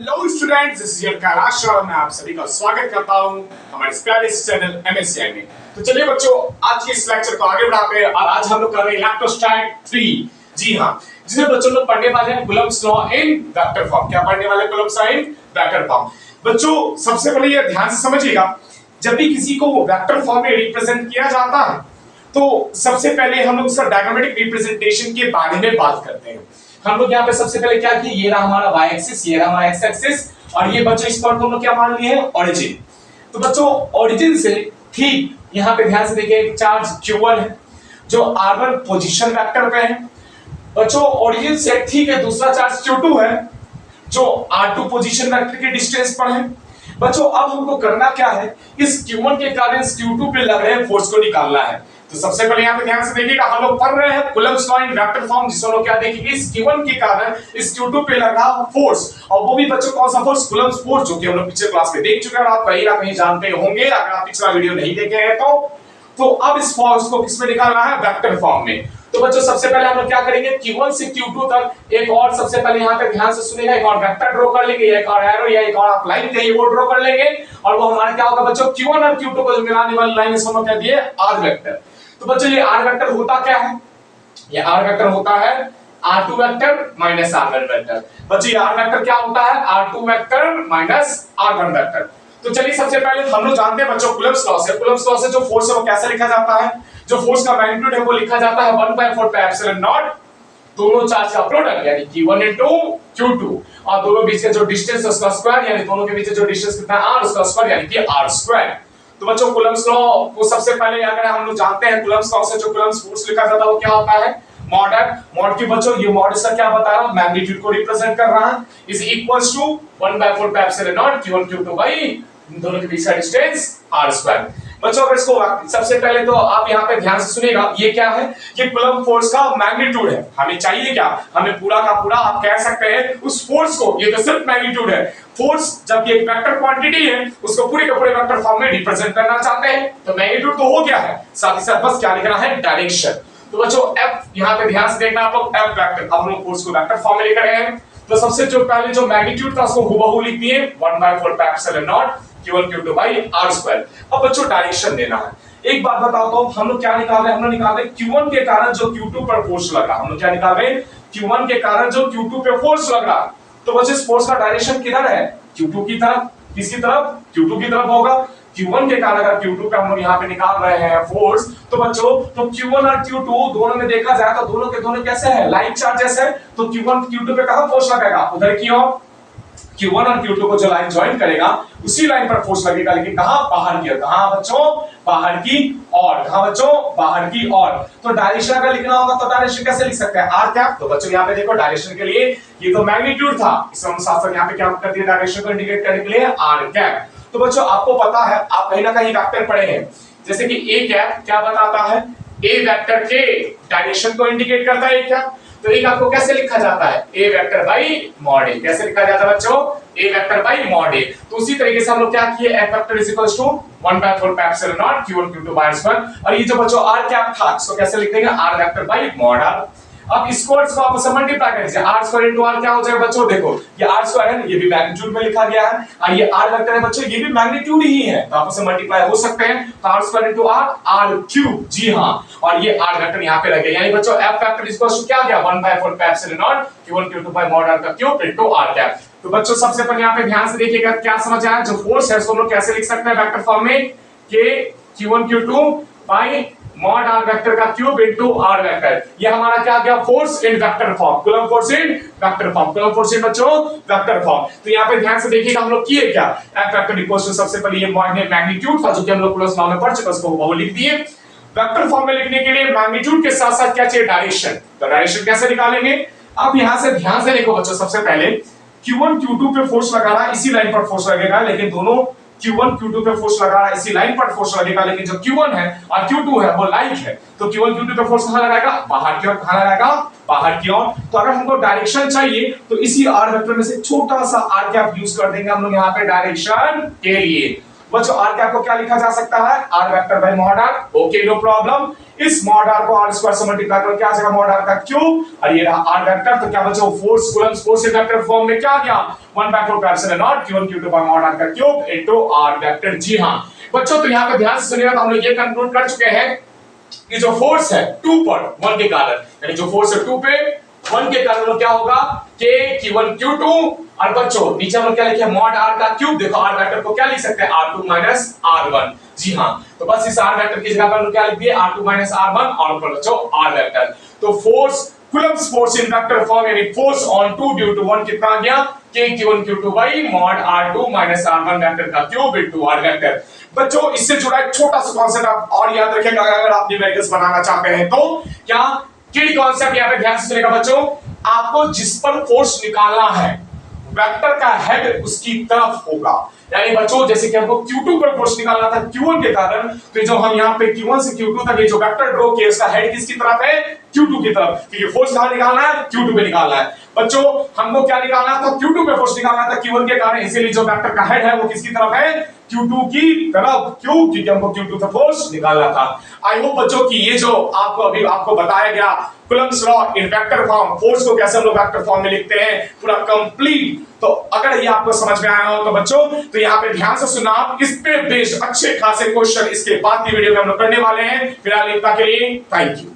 Hello students, this is your Kailash और मैं आप सभी का स्वागत करता हूं हमारे इस प्यारे चैनल एमएससीआई में। तो चलिए बच्चों, आज के इस लेक्चर को आगे बढ़ाते हैं और आज हम लोग कर रहे हैं इलेक्ट्रोस्टैट 3। जी हां, जिसमें बच्चों लोग पढ़ने वाले हैं Coulomb's law in vector form. क्या पढ़ने वाले हैं? Coulomb's law in vector form. बच्चों सबसे पहले ये ध्यान से समझिएगा, जब भी किसी को वेक्टर फॉर्म में रिप्रेजेंट किया जाता है तो सबसे पहले हम लोग उसका डायग्रामेटिक रिप्रेजेंटेशन के बारे में बात करते हैं। हम लोग यहाँ पे सबसे पहले क्या किए, ये रहा हमारा y एक्सिस, ये रहा हमारा x एक्सिस और ये बच्चों इस पॉइंट को हम लोग क्या मान लिए हैं, ओरिजिन। तो बच्चों ओरिजिन से ठीक यहाँ पे ध्यान से देखिए, एक चार्ज q1 है जो r1 पोजीशन वेक्टर पे है। बच्चों ओरिजिन से ठीक है दूसरा चार्ज q2 है जो r2 पोजीशन वेक्टर के डिस्टेंस पर है। बच्चों अब हमको करना क्या है, इस q1 के कारण इस q2 पे लग रहे फोर्स को निकालना है। तो सबसे पहले यहाँ पे ध्यान से देखिएगा, हम लोग पढ़ रहे हैं Coulomb's law in vector form, जिसमें लोग क्या देखेंगे, इस q1 के कारण इस q2 पे लग रहा फोर्स, और वो भी बच्चों कौन सा फोर्स, कूलम्ब्स फोर्स, जो कि हम लोग पिछले क्लास में देख चुके हैं और आप कहीं ना कहीं जानते होंगे अगर आप पिछला वीडियो नहीं देखे हैं तो अब इस फोर्स को किस में निकालना है, वेक्टर फॉर्म में। तो बच्चों सबसे पहले हम लोग क्या करेंगे, q1 से q2 तक एक और सबसे पहले यहाँ पे ध्यान से सुनिएगा, एक और वेक्टर ड्रॉ कर लेंगे, एक और एरो या एक और आप लाइन कहिए वो ड्रॉ कर लेंगे, और वो हमारा क्या होगा बच्चों, q1 और q2 को मिलाने वाली लाइन इसको हम लोग क्या दिए, r वेक्टर। तो बच्चों ये r वेक्टर होता क्या है, ये r वेक्टर होता है r2 vector minus r1 vector. बच्चों ये r वेक्टर क्या होता है, r2 vector minus r1 vector. तो चलिए सबसे पहले हम लोग जानते हैं बच्चों कूलम्ब्स लॉ से, कूलम्ब्स लॉ से जो फोर्स है वो कैसे लिखा जाता है, जो फोर्स का मैग्नीट्यूड है वो लिखा जाता है 1/4 पाई एप्सिलॉन नॉट दोनों चार्ज का प्रोडक्ट यानी q1 into q2, और दोनों बीच का जो डिस्टेंस है उसका स्क्वायर यानी दोनों के बीच जो डिस्टेंस कितना है r, उसका स्क्वायर यानी कि r स्क्वायर। तो बच्चों कूलम्ब्स लॉ को सबसे पहले अगर हम लोग जानते हैं, कूलम्ब्स लॉ से जो कूलम्ब्स फोर्स लिखा जाता है वो क्या होता है, मॉड की बच्चों ये मॉड इसका क्या बता रहा है, मैग्नीट्यूड को रिप्रेजेंट कर रहा है, is equals to 1/4 pi epsilon naught q1 q2 by दोनों के बीच का डिस्टेंस r स्क्वायर। बच्चों अगर इसको सबसे पहले तो आप यहाँ पे ध्यान से सुनिएगा, ये क्या है, ये कूलम्ब फोर्स का मैग्नीट्यूड है। हमें चाहिए क्या, हमें पूरा का पूरा आप कह सकते हैं उस फोर्स को, ये तो सिर्फ मैग्नीट्यूड है, फोर्स जब ये एक वेक्टर क्वांटिटी है उसको पूरे के पूरे वेक्टर फॉर्म में रिप्रेजेंट करना चाहते हैं, तो मैग्नीट्यूड तो हो गया है, साथ ही साथ बस क्या लिखना है, डायरेक्शन। तो बच्चों f यहाँ पे ध्यान से देखना आप लोग, f वेक्टर, अब हम लोग फोर्स को वेक्टर फॉर्म में लेकर आए हैं, तो सबसे जो पहले जो मैग्नीट्यूड था उसको हुबहू लिख दिए 1/4 pi epsilon naught q1 q2 by r square. अब बच्चों डायरेक्शन देना है। एक बात बताओ तो हम लोग क्या निकाल रहे हैं, हम लोग निकाल रहे हैं q1 के कारण जो q2 पर फोर्स लगा, हम लोग क्या निकाल रहे हैं, q1 के कारण जो q2 पे फोर्स लगा। तो बच्चों इस फोर्स का डायरेक्शन किधर है, q2 की तरफ, किसकी तरफ, q2 की तरफ होगा। q1 के कारण अगर q2 पे हम लोग यहाँ पे निकाल रहे हैं फोर्स, तो बच्चों तो q1 और q2 दोनों में देखा जाए तो दोनों के दोनों कैसे हैं, लाइन चार्जेस है, तो q1 q2 पे कहां फोर्स लगेगा, उधर की ओर, q1 और q2 को जो लाइन ज्वाइन करेगा उसी लाइन पर फोर्स लगेगा, लेकिन कहां, बाहर की ओर, कहां बच्चों, बाहर की ओर, कहां बच्चों, बाहर की ओर। तो डायरेक्शन अगर लिखना होगा तो डायरेक्शन कैसे लिख सकते हैं, r कैप। तो बच्चों यहाँ पे देखो डायरेक्शन के लिए ये तो मैग्नीट्यूड था, इसमें हम साथ साथ यहाँ पे क्या कर दिया, डायरेक्शन को इंडिकेट करने के लिए r कैप। तो बच्चों आपको पता है, आप कहीं ना कहीं वेक्टर पढ़े हैं, जैसे कि a कैप क्या बताता है, a वेक्टर के डायरेक्शन को इंडिकेट करता है a कैप। तो एक आपको कैसे लिखा जाता है, a vector by mod a, कैसे लिखा जाता है बच्चों, a vector by mod a। तो उसी तरीके से हम लोग क्या किए, f vector is equals to 1/4 pi epsilon naught q1 q2 by square, और ये जो बच्चों r कैप था इसको कैसे लिख देंगे, r vector by mod r। अब इसको आपस में मल्टीप्लाई कर दीजिए, r स्क्वायर इनटू r क्या हो जाएगा बच्चों, देखो ये r स्क्वायर है, ये भी मैग्नीट्यूड में लिखा गया है, और ये r वेक्टर है बच्चों, ये भी मैग्नीट्यूड ही है, तो आपस में मल्टीप्लाई हो सकते हैं, तो r square into r, r cube, जी हां, और ये r वेक्टर यहां पे लग गया, यानी बच्चों f वेक्टर इक्वल्स टू क्या गया, 1/4 pi epsilon naught q1 q2 by mod r का क्यूब इनटू r कैप। तो बच्चों सबसे पहले यहां पे ध्यान से देखिएगा क्या समझ आया, जो फोर्स है उसको हम लोग कैसे लिख सकते हैं वेक्टर फॉर्म में, कि q1 q2 by mod r vector का क्यूब इनटू r वेक्टर। ये हमारा क्या गया, force in vector form, coulomb force in vector form, coulomb force in बच्चों वेक्टर फॉर्म। तो यहां पे ध्यान से देखिएगा हम लोग किए क्या, f वेक्टर इक्वल्स टू सबसे पहले ये मैग्नीट्यूड था जो कि हम लोग कूलम्ब्स लॉ में पढ़ चुके, उसको वो लिख दिए। वेक्टर फॉर्म में लिखने के लिए मैग्नीट्यूड के साथ साथ क्या चाहिए, डायरेक्शन। तो डायरेक्शन कैसे निकालेंगे, अब यहां से ध्यान से देखो बच्चों, सबसे पहले q1 q2 पे फोर्स लगा रहा है, इसी लाइन पर फोर्स लगेगा, लेकिन दोनों q1 q2 पे फोर्स लगा रहा है, इसी लाइन पर फोर्स लगेगा, लेकिन जो q1 है और q2 है वो लाइक है, तो q1 q2 पे फोर्स कहां लगाएगा, बाहर की ओर, कहां लगाएगा, बाहर की ओर। तो अगर हमको डायरेक्शन चाहिए तो इसी r वेक्टर में से छोटा सा r कैप यूज कर देंगे हम लोग यहाँ पे डायरेक्शन के लिए। बच्चों आर कैप को क्या लिखा जा सकता है, R vector by mod R. Okay no problem. इस मॉड आर को आर स्क्वायर से मल्टीप्लाई करो, क्या आ जाएगा मॉड आर का क्यूब, और ये रहा आर वेक्टर। तो क्या बच्चों force Coulomb force vector form में क्या गया, 1/4 q1 q2 by mod R का क्यूब इनटू आर वेक्टर। जी हां बच्चों, तो यहां पे ध्यान से सुनिएगा, तो हम लोग ये कंक्लूड कर चुके हैं कि जो फोर्स है 2 पर 1 के कारण, यानी जो फोर्स है 2 पे 1 के कारण वो क्या होगा k q1 q2, और बच्चों नीचे हम लोग क्या लिखे मॉड r का क्यूब। देखो r वेक्टर को क्या लिख सकते हैं, r2 r1। जी हां, तो बस इस r वेक्टर की जगह पर हम लोग क्या लिख दिए, r2 r1 और ऊपर बच्चों r वेक्टर। तो force Coulomb force in vector form, यानी फोर्स ऑन 2 ड्यू टू 1 कितना आ गया, k q1 q2 by mod r2 r1 vector का क्यूब इनटू r वेक्टर। बच्चों इससे जुड़ा एक छोटा सा कॉन्सेप्ट आप और याद रखिएगा, अगर आप न्यूमेरिकल्स बनाना चाहते हैं तो क्या केडी कॉन्सेप्ट यहां पे ध्यान से सुनिएगा बच्चों, आपको जिस पर फोर्स निकालना है वेक्टर का हेड उसकी तरफ होगा। यानी बच्चों जैसे कि हमको q2 पर फोर्स निकालना था q1 के कारण, तो जो हम यहां पे q1 से q2 तक ये जो वेक्टर ड्रॉ किया उसका हेड किसकी तरफ है, q2 की तरफ, क्योंकि फोर्स कहां निकालना है, q2 पे निकालना है। बच्चों हमको क्या निकालना था, q2 पे फोर्स निकालना था q1 के कारण, इसीलिए जो वेक्टर का हेड है वो किसकी तरफ है, q2 की तरफ। क्यों, क्योंकि हमको q2 पे फोर्स निकालना था। आई होप बच्चों कि ये जो आपको बताया गया Coulomb's law in vector form, force को कैसे हम लोग वेक्टर फॉर्म में लिखते हैं, पूरा कंप्लीट। तो अगर ये आपको समझ में आया हो तो बच्चों तो यहाँ पे ध्यान से सुनना, आप इस पे बेस्ड अच्छे खासे क्वेश्चन इसके बाद की वीडियो में हम लोग करने वाले हैं। फिलहाल इतना के लिए थैंक यू।